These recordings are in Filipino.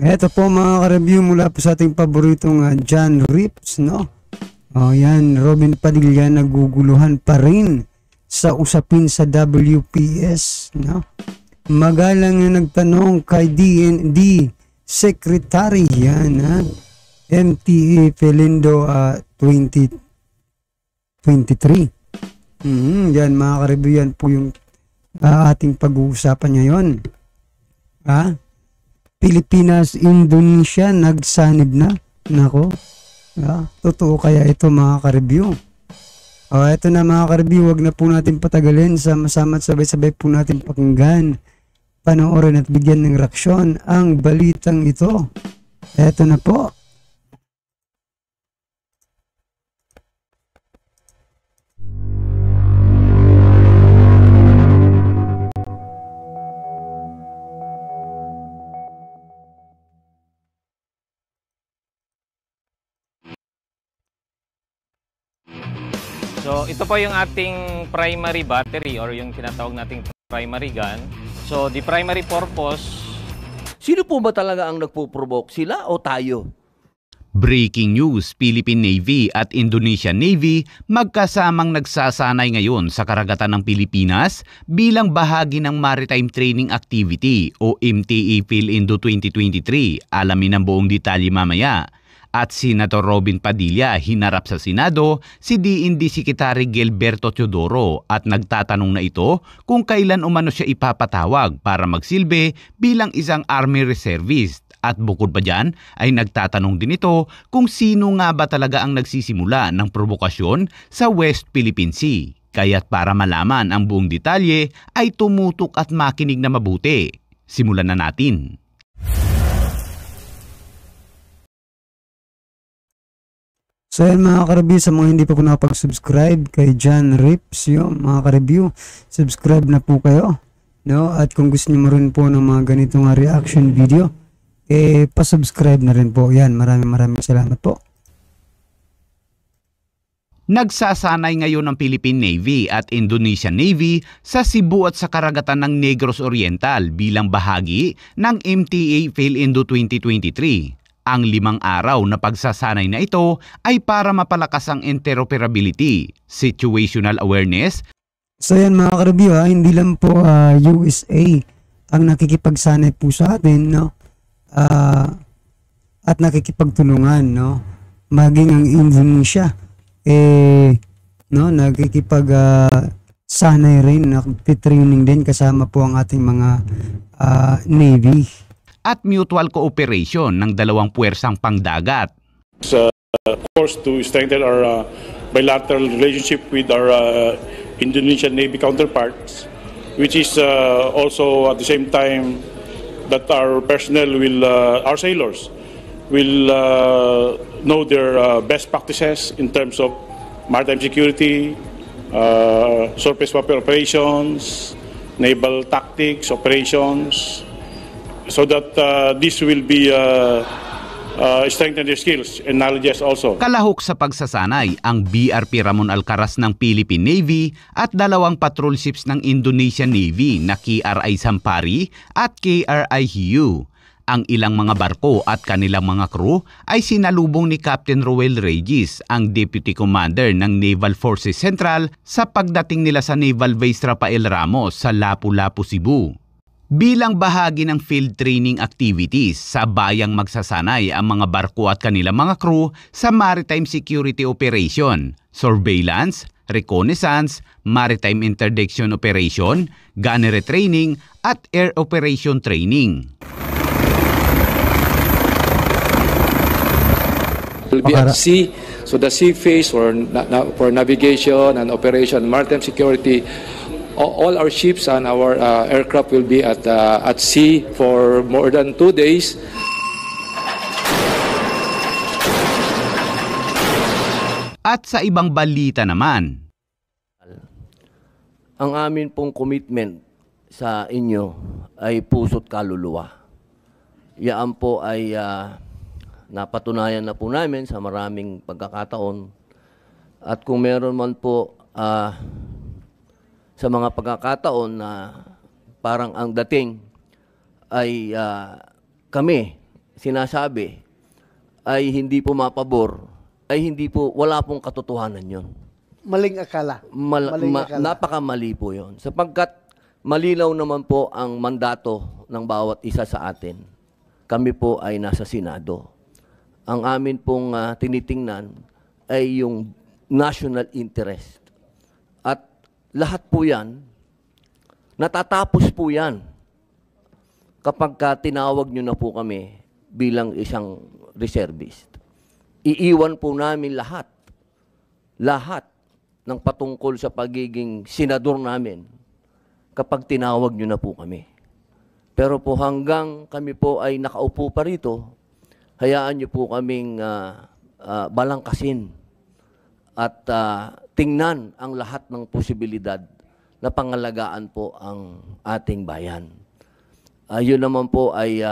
Eto po mga ka-review mula po sa ating paboritong John Rips, no? O yan, Robin Padilla naguguluhan pa rin sa usapin sa WPS, no? Magalang na nagtanong kay DND Secretary yan, ha? MTA Felindo 2023. Yan mga ka-review, yan po yung ating pag-uusapan ngayon. Ha? Pilipinas, Indonesia, nagsanib na. Nako. Totoo kaya ito mga ka-review? Ito na mga ka-review, wag na po natin patagalin. Sama-sama at sabay-sabay po natin pakinggan, panoorin at bigyan ng reaksyon ang balitang ito. Ito na po. So, ito po yung ating primary battery or yung tinatawag nating primary gun. So, the primary purpose... Sino po ba talaga ang nagpo-provoke? Sila o tayo? Breaking news, Philippine Navy at Indonesian Navy magkasamang nagsasanay ngayon sa karagatan ng Pilipinas bilang bahagi ng Maritime Training Activity o MTA PhilIndo 2023. Alamin ang buong detalye mamaya. At Senator Robin Padilla hinarap sa Senado si DND Secretary Gilberto Teodoro at nagtatanong na ito kung kailan umano siya ipapatawag para magsilbi bilang isang Army Reservist. At bukod pa dyan ay nagtatanong din ito kung sino nga ba talaga ang nagsisimula ng provokasyon sa West Philippine Sea. Kaya't para malaman ang buong detalye ay tumutok at makinig na mabuti. Simulan na natin. So yan mga ka-review, sa mga hindi pa po nakapag-subscribe kay John Rips, yung mga ka-review, subscribe na po kayo, no? At kung gusto niyo rin po ng mga ganitong reaction video, pa-subscribe na rin po. Yan, maraming salamat po. Nagsasanay ngayon ng Philippine Navy at Indonesian Navy sa Cebu at sa karagatan ng Negros Oriental bilang bahagi ng MTA PhilIndo 2023. Ang 5 araw na pagsasanay na ito ay para mapalakas ang interoperability, situational awareness. So yan mga ka-review, hindi lang po USA ang nakikipagsanay po sa atin, no? At nakikipagtulungan, no? Maging ang Indonesia no, nakikipagsanay rin, nagtitraining din kasama po ang ating mga Navy. At mutual cooperation ng dalawang puwersang pangdagat. Of course, to strengthen our bilateral relationship with our Indonesian Navy counterparts, which is also at the same time that our personnel will, our sailors, will know their best practices in terms of maritime security, surface warfare operations, naval tactics, operations, so that this will be strengthen their skills and knowledges also. Kalahok sa pagsasanay ang BRP Ramon Alcaraz ng Philippine Navy at 2 patrol ships ng Indonesian Navy na KRI Sampari at KRI Hiu. Ang ilang mga barko at kanilang mga crew ay sinalubong ni Captain Roel Regis, ang Deputy Commander ng Naval Forces Central, sa pagdating nila sa Naval Base Rafael Ramos sa Lapu-Lapu, Cebu. Bilang bahagi ng field training activities, sabayang magsasanay ang mga barko at kanilang mga crew sa maritime security operation, surveillance, reconnaissance, maritime interdiction operation, gunnery training, at air operation training. Will be at sea, so the sea phase for navigation and operation, maritime security. All our ships and our aircraft will be at sea for more than 2 days. At sa ibang balita naman, ang amin pong commitment sa inyo ay puso't kaluluwa. Yan po ay napatunayan na po namin sa maraming pagkakataon. At kung meron man po sa mga pagkakataon na parang ang dating ay kami sinasabi ay hindi po mapabor, ay hindi po, wala pong katotohanan yon. Maling akala. Napakamali po yon. Sapagkat malinaw naman po ang mandato ng bawat isa sa atin. Kami po ay nasa Senado. Ang amin pong tinitingnan ay yung national interest. At lahat po yan, natatapos po yan kapag tinawag nyo na po kami bilang isang reservist. Iiwan po namin lahat ng patungkol sa pagiging senador namin kapag tinawag nyo na po kami. Pero po hanggang kami po ay nakaupo pa rito, hayaan nyo po kaming balangkasin at tingnan ang lahat ng posibilidad na pangalagaan po ang ating bayan. Yun naman po ay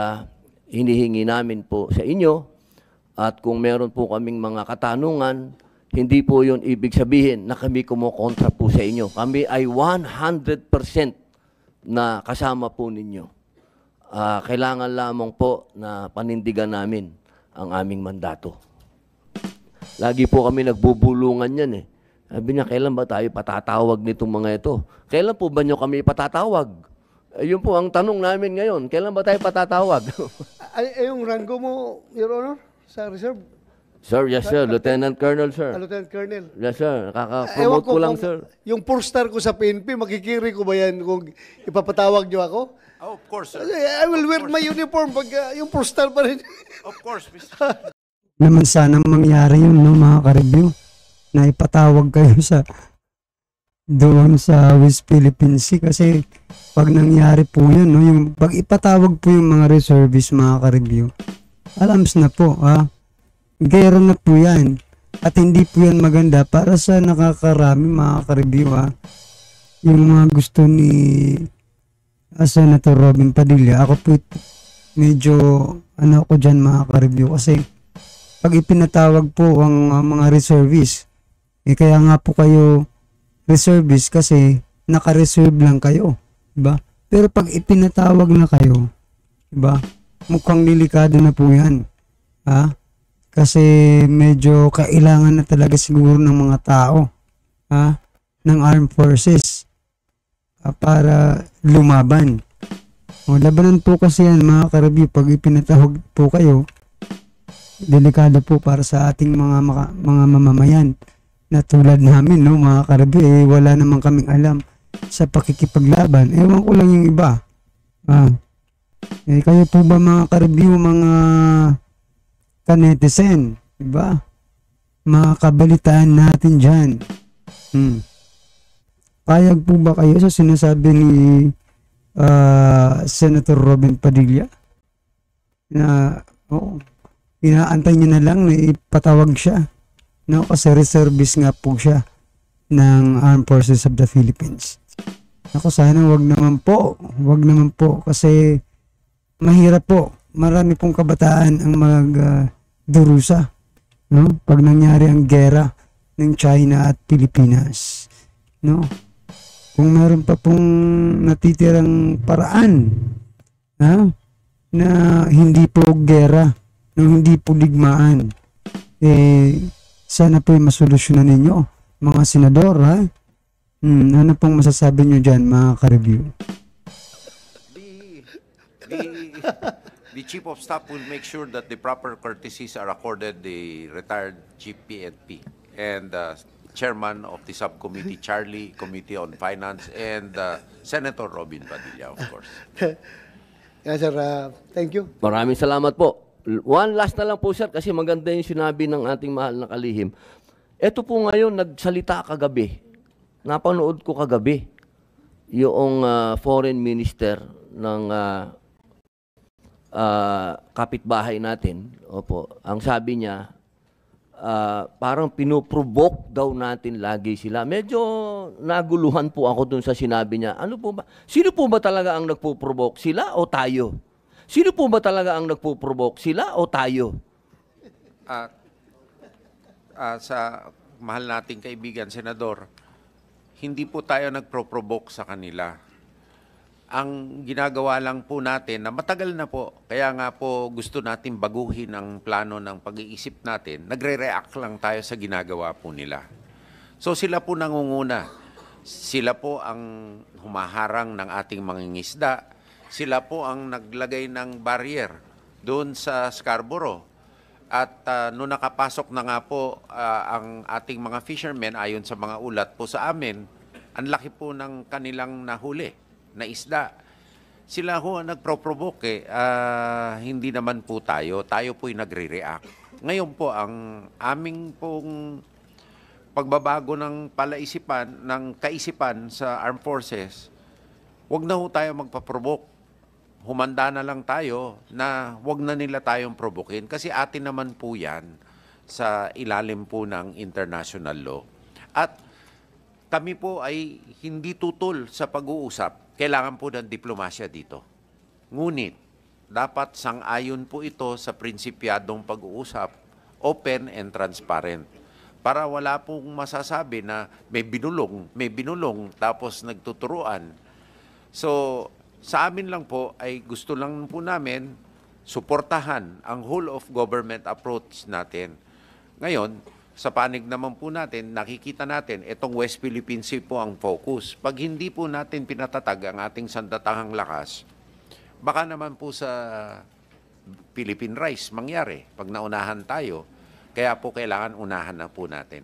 hinihingi namin po sa inyo, at kung meron po kaming mga katanungan, hindi po yun ibig sabihin na kami kumukontra po sa inyo. Kami ay 100% na kasama po ninyo. Kailangan lamang po na panindigan namin ang aming mandato. Lagi po kami nagbubulungan yan eh. Sabi niya, kailan ba tayo patatawag nitong mga ito? Kailan po ba nyo kami patatawag? Yun po ang tanong namin ngayon. Kailan ba tayo patatawag? Ay, yung rango mo, Your Honor, sa reserve? Sir, yes sir. Lieutenant Colonel, sir. Lieutenant Colonel. Yes sir. Nakaka-promote ko lang, sir. Yung 4-star ko sa PNP, makikiri ko ba yan kung ipapatawag nyo ako? Oh, of course, sir. I will wear my uniform pag yung 4-star pa rin. Of course, Mr. Naman sana mangyari yun, no, mga ka-review, na ipatawag kayo sa doon sa West Philippine Sea, kasi pag nangyari po yun, no, yung pag ipatawag po yung mga reservists, mga ka-review, alams na po, gera na po yan, at hindi po yan maganda para sa nakakarami, mga ka-review, yung mga gusto ni Senator Robin Padilla. Ako po medyo ako dyan, mga ka-review, kasi pag ipinatawag po ang mga reservists, kaya nga po kayo reservists kasi naka-reserve lang kayo, diba? Pero pag ipinatawag na kayo, diba, mukhang delikado na po yan, kasi medyo kailangan na talaga siguro ng mga tao, ng armed forces, para lumaban. Labanan po kasi yan, mga ka-review, pag ipinatawag po kayo, delikado po para sa ating mga mamamayan na tulad namin, no, mga ka-review, wala naman kaming alam sa pakikipaglaban. Ewan ko lang yung iba. Kayo po ba, mga ka-review, mga kanetizen, diba? Mga kabalitaan natin dyan. Payag po ba kayo sa sinasabi ni Senator Robin Padilla na inaantay niya na lang na ipatawag siya, no? Kasi reservist nga po siya ng Armed Forces of the Philippines. Ako, sana wag naman po kasi mahirap po, marami pong kabataan ang magdurusa, no? Pag nangyari ang gera ng China at Pilipinas, no? Kung meron pa pong natitirang paraan, na hindi po gera, hindi po digmaan, sana po masolusyonan ninyo, mga senador, ano pong masasabi nyo dyan, mga ka-review? The Chief of Staff will make sure that the proper courtesies are accorded the retired Chief PNP and Chairman of the Subcommittee, Charlie, Committee on Finance, and Senator Robin Padilla, of course. Yes, sir. Thank you. Maraming salamat po. One last na lang po, sir, kasi maganda yung sinabi ng ating mahal na kalihim. Ito po ngayon, nagsalita kagabi. Napanood ko kagabi yung foreign minister ng kapitbahay natin. Opo, ang sabi niya, parang pinoprovoke daw natin lagi sila. Medyo naguluhan po ako dun sa sinabi niya. Ano po ba? Sino po ba talaga ang nagpo-provoke? Sila o tayo? Sino po ba talaga ang nagpo-provoke? Sila o tayo? Sa mahal nating kaibigan, Senador, hindi po tayo nagpro-provoke sa kanila. Ang ginagawa lang po natin na matagal na po, kaya nga po gusto natin baguhin ang plano ng pag-iisip natin, nagre-react lang tayo sa ginagawa po nila. So sila po nangunguna. Sila po ang humaharang ng ating mangingisda. Sila po ang naglagay ng barrier doon sa Scarborough. At noong nakapasok na nga po ang ating mga fishermen, ayon sa mga ulat po sa amin, ang laki po ng kanilang nahuli na isda. Sila ho ang nagpro-provoke, hindi naman po tayo. Tayo po'y nagre-react. Ngayon po, ang aming pong pagbabago ng palaisipan, ng kaisipan sa armed forces, wag na ho tayo magpa-provoke. Humanda na lang tayo na wag na nila tayong provokin kasi atin naman po yan sa ilalim po ng international law. At kami po ay hindi tutol sa pag-uusap. Kailangan po ng diplomasya dito. Ngunit, dapat sang-ayon po ito sa prinsipyadong pag-uusap, open and transparent. Para wala pong masasabi na may binulong, tapos nagtuturuan. So, sa amin lang po ay gusto lang po namin suportahan ang whole of government approach natin. Ngayon, sa panig naman po natin, nakikita natin, itong West Philippine Sea po ang focus. Pag hindi po natin pinatatag ang ating sandatahang lakas, baka naman po sa Philippine Rise mangyari pag naunahan tayo. Kaya po kailangan unahan na po natin.